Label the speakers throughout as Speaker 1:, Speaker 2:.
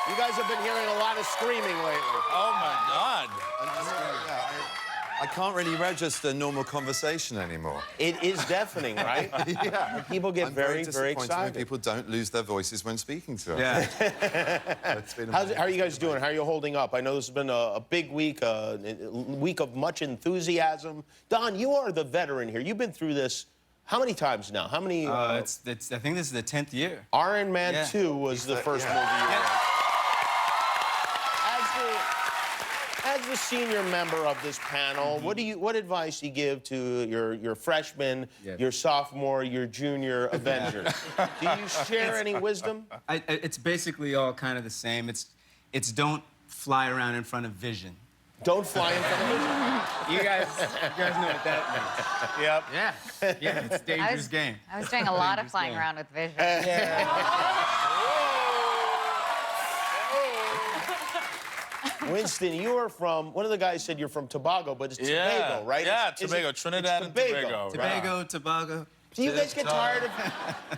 Speaker 1: You guys have been hearing a lot of screaming lately.
Speaker 2: Oh, my God.
Speaker 3: I can't really register normal conversation anymore.
Speaker 1: It is deafening, right?
Speaker 3: Yeah.
Speaker 1: People get very
Speaker 3: disappointed
Speaker 1: excited.
Speaker 3: when people don't lose their voices when speaking to us.
Speaker 1: Yeah. How are you guys doing? How are you holding up? I know this has been a big week, a week of much enthusiasm. Don, you are the veteran here. You've been through this how many times now? How many?
Speaker 4: I think this is the 10th year.
Speaker 1: Iron Man 2 was the first movie you did. As the senior member of this panel, what advice do you give to your freshmen, your sophomore, your junior Avengers? Do you share any wisdom?
Speaker 4: It's basically all kind of the same. It's don't fly around in front of Vision.
Speaker 1: Don't fly in front of Vision.
Speaker 4: You guys know what that means.
Speaker 1: Yep.
Speaker 4: Yeah, it's a dangerous game.
Speaker 5: I was doing a lot of flying around with Vision.
Speaker 1: Winston, you are from, one of the guys said you're from Tobago, but it's Tobago, right?
Speaker 2: Yeah, Tobago, Trinidad and Tobago.
Speaker 4: Tobago, Tobago.
Speaker 1: Do you guys get tired of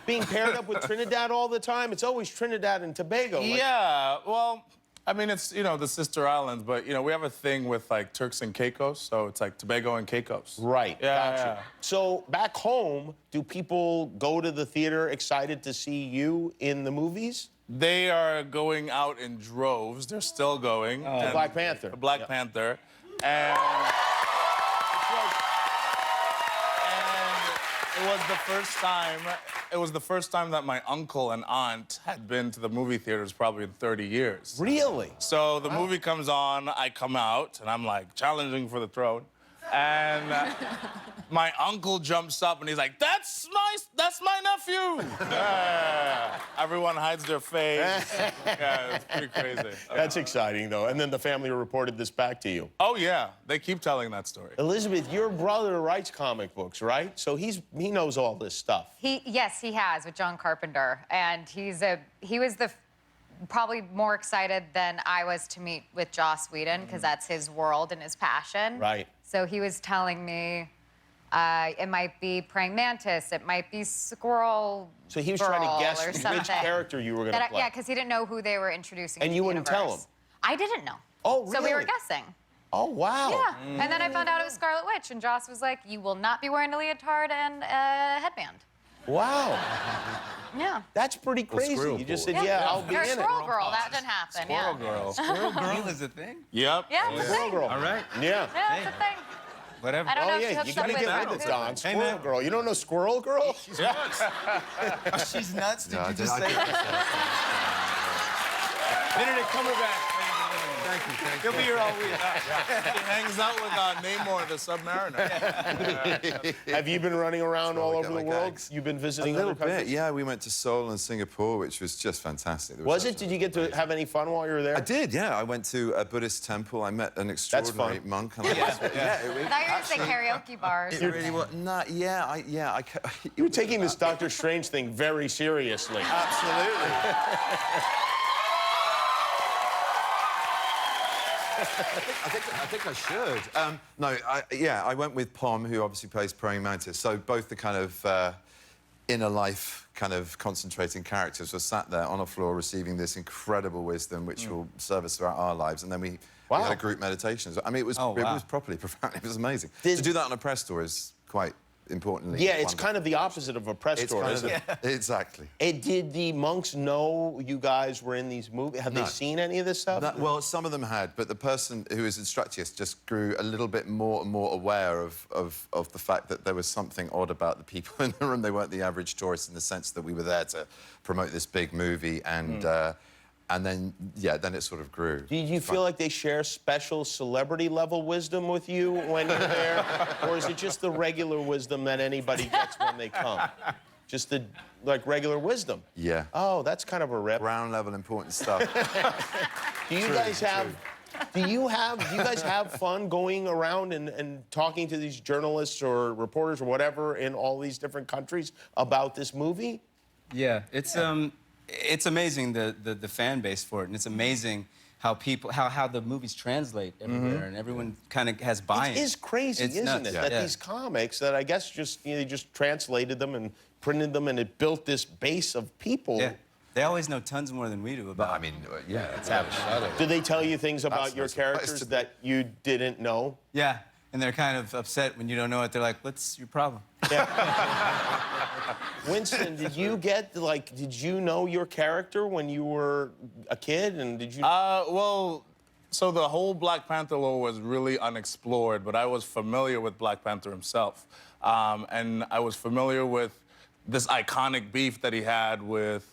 Speaker 1: being paired up with Trinidad all the time? It's always Trinidad and Tobago.
Speaker 2: Yeah, well, I mean, it's, you know, the sister islands, but, you know, we have a thing with, like, Turks and Caicos, so it's like Tobago and Caicos.
Speaker 1: Right,
Speaker 2: Yeah,
Speaker 1: gotcha.
Speaker 2: yeah.
Speaker 1: So back home, do people go to the theater excited to see you in the movies?
Speaker 2: They are going out in droves. They're still going.
Speaker 1: To Black Panther.
Speaker 2: Black Panther. And it was the first time that my uncle and aunt had been to the movie theaters probably in 30 years.
Speaker 1: Really?
Speaker 2: So the movie comes on, I come out, and I'm like challenging for the throne. And my uncle jumps up and he's like, that's my nephew. Everyone hides their face. Yeah, it's pretty crazy.
Speaker 1: That's exciting, though. And then the family reported this back to you.
Speaker 2: Oh, yeah. They keep telling that story.
Speaker 1: Elizabeth, your brother writes comic books, right? So he knows all this stuff.
Speaker 5: Yes, he has with John Carpenter, and he was probably more excited than I was to meet with Joss Whedon, because that's his world and his passion.
Speaker 1: Right.
Speaker 5: So he was telling me it might be praying mantis, it might be squirrel.
Speaker 1: So he was trying to guess
Speaker 5: or
Speaker 1: which character you were going to play.
Speaker 5: Yeah, because he didn't know who they were introducing.
Speaker 1: And you wouldn't tell him?
Speaker 5: I didn't know.
Speaker 1: Oh, really?
Speaker 5: So we were guessing.
Speaker 1: Oh, wow.
Speaker 5: Yeah. And then I found out it was Scarlet Witch, and Joss was like, you will not be wearing a leotard and a headband.
Speaker 1: Wow.
Speaker 5: Yeah.
Speaker 1: That's pretty crazy. You just said, I'll be
Speaker 5: You're
Speaker 1: in
Speaker 5: a
Speaker 1: it.
Speaker 5: squirrel girl. That didn't happen.
Speaker 2: Squirrel girl.
Speaker 4: Squirrel Girl is a thing?
Speaker 2: Yep.
Speaker 5: Yeah, it's a
Speaker 1: Squirrel
Speaker 5: thing.
Speaker 1: girl.
Speaker 4: All right.
Speaker 1: Yeah.
Speaker 5: Yeah, it's a thing.
Speaker 4: Whatever.
Speaker 5: I don't know if she
Speaker 1: You
Speaker 5: hooks up
Speaker 1: gotta
Speaker 5: with
Speaker 1: get with it, Don.
Speaker 4: Hey,
Speaker 1: Squirrel
Speaker 4: man.
Speaker 1: girl. You don't know Squirrel Girl?
Speaker 4: She's nuts. Did you just
Speaker 3: I
Speaker 4: say
Speaker 3: did.
Speaker 4: Benedict Cumberbatch.
Speaker 3: Thank you.
Speaker 4: He'll be here all week.
Speaker 2: He hangs out with Namor, the Submariner.
Speaker 1: Have you been running around all
Speaker 3: I
Speaker 1: over
Speaker 3: get
Speaker 1: the
Speaker 3: my
Speaker 1: world?
Speaker 3: gags.
Speaker 1: You've been
Speaker 3: A
Speaker 1: visiting
Speaker 3: little
Speaker 1: other countries?
Speaker 3: bit, yeah. We went to Seoul and Singapore, which was just fantastic.
Speaker 1: Was it? Did you get to have any fun while you were there?
Speaker 3: I did, yeah. I went to a Buddhist temple. I met an extraordinary
Speaker 1: fun.
Speaker 3: monk. And I
Speaker 5: I thought you were going to say karaoke bars.
Speaker 3: It really was. Nah, yeah,
Speaker 1: You were taking this Doctor Strange thing very seriously.
Speaker 3: Absolutely. I think I should. No, I went with Pom, who obviously plays Praying Mantis. So both the kind of inner life kind of concentrating characters were sat there on a floor receiving this incredible wisdom which will serve us throughout our lives. And then we had a group meditation. I mean, it was properly profound. It was amazing. To do that on a press tour is quite importantly
Speaker 1: Yeah, it's
Speaker 3: wonderful.
Speaker 1: kind of the opposite of a press tour, isn't it?
Speaker 3: Exactly.
Speaker 1: Did the monks know you guys were in these movies? Have they seen any of this stuff?
Speaker 3: Well, some of them had, but the person who was instructing us just grew a little bit more and more aware of the fact that there was something odd about the people in the room. They weren't the average tourists in the sense that we were there to promote this big movie, and then, then it sort of grew.
Speaker 1: Do you feel like they share special celebrity-level wisdom with you when you're there? Or is it just the regular wisdom that anybody gets when they come? just the like regular wisdom.
Speaker 3: Yeah.
Speaker 1: Oh, that's kind of a rip.
Speaker 3: Ground level important stuff.
Speaker 1: Do you guys have? Do you guys have fun going around and talking to these journalists or reporters or whatever in all these different countries about this movie?
Speaker 4: Yeah, it's amazing the fan base for it, and it's amazing how the movies translate everywhere, and everyone kind of has buy-in.
Speaker 1: It is crazy,
Speaker 4: It's
Speaker 1: isn't
Speaker 4: nuts.
Speaker 1: it?
Speaker 4: Yeah.
Speaker 1: That these comics that I guess just they just translated them and printed them, and it built this base of people.
Speaker 4: Yeah. They always know tons more than we do about.
Speaker 3: I mean, yeah, let's have a shot at it.
Speaker 1: Do they tell you things about
Speaker 3: That's
Speaker 1: your
Speaker 3: no surprise
Speaker 1: characters
Speaker 3: to me.
Speaker 1: that you didn't know?
Speaker 4: Yeah, and they're kind of upset when you don't know it. They're like, "What's your problem?"
Speaker 1: Winston, did you know your character when you were a kid, and did you?
Speaker 2: Well, so the whole Black Panther lore was really unexplored, but I was familiar with Black Panther himself. And I was familiar with this iconic beef that he had with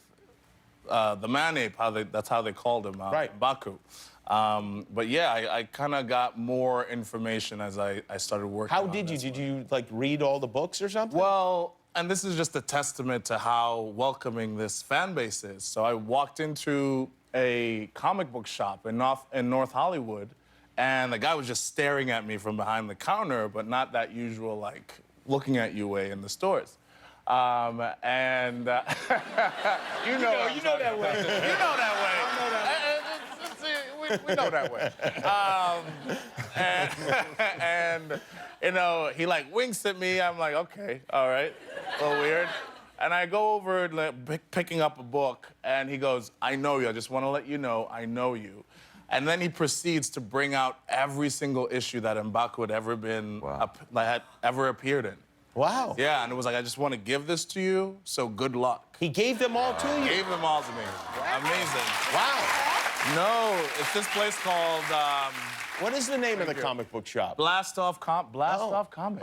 Speaker 2: the man-ape, that's how they called him,
Speaker 1: Right.
Speaker 2: Baku. But yeah, I kind of got more information as I started working
Speaker 1: How
Speaker 2: on
Speaker 1: did you?
Speaker 2: this
Speaker 1: Did
Speaker 2: one.
Speaker 1: you like read all the books or something?
Speaker 2: Well, and this is just a testament to how welcoming this fan base is. So I walked into a comic book shop in North Hollywood, and the guy was just staring at me from behind the counter, but not that usual, like, looking at you way in the stores. You know that way. You know that way. We know that way. And you know, he like winks at me. I'm like, okay, all right, a little weird. And I go over like, picking up a book, and he goes, I know you. I just want to let you know, I know you. And then he proceeds to bring out every single issue that M'Baku had ever been, had ever appeared in.
Speaker 1: Wow.
Speaker 2: Yeah, and it was like, I just want to give this to you, so good luck.
Speaker 1: He gave them all to you.
Speaker 2: Gave them all to me. Amazing.
Speaker 1: Wow.
Speaker 2: No, it's this place called
Speaker 1: What is the name of the comic book shop?
Speaker 2: Blast Off Comics.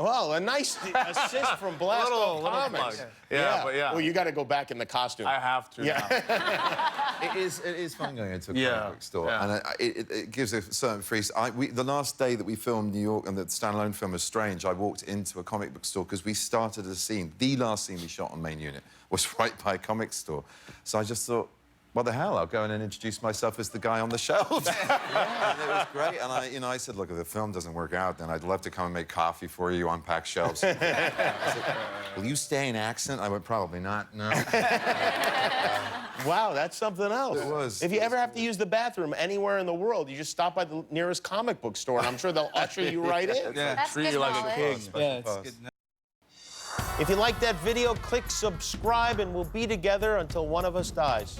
Speaker 1: Well, a nice assist from Blast Off Comics.
Speaker 2: plug. Yeah, but yeah.
Speaker 1: Well, you got to go back in the costume.
Speaker 2: I have to now.
Speaker 3: It is fun going into a
Speaker 2: Yeah,
Speaker 3: comic book store,
Speaker 2: yeah.
Speaker 3: and it gives a certain freeze. The last day that we filmed New York and the standalone film was Strange, I walked into a comic book store because we started a scene. The last scene we shot on Main Unit was right by a comic store. So I just thought, what the hell? I'll go in and introduce myself as the guy on the shelf. Yeah, and it was great. And I said, look, if the film doesn't work out, then I'd love to come and make coffee for you, unpack shelves. I said, will you stay in accent? I went, probably not, no.
Speaker 1: Wow, that's something else.
Speaker 3: It was.
Speaker 1: If you ever have to use the bathroom anywhere in the world, you just stop by the nearest comic book store, and I'm sure they'll usher you right in.
Speaker 4: Yeah.
Speaker 5: That's
Speaker 2: Treat
Speaker 5: good
Speaker 2: you like a
Speaker 5: knowledge.
Speaker 2: king.
Speaker 4: Yeah, it's good.
Speaker 1: If you like that video, click subscribe, and we'll be together until one of us dies.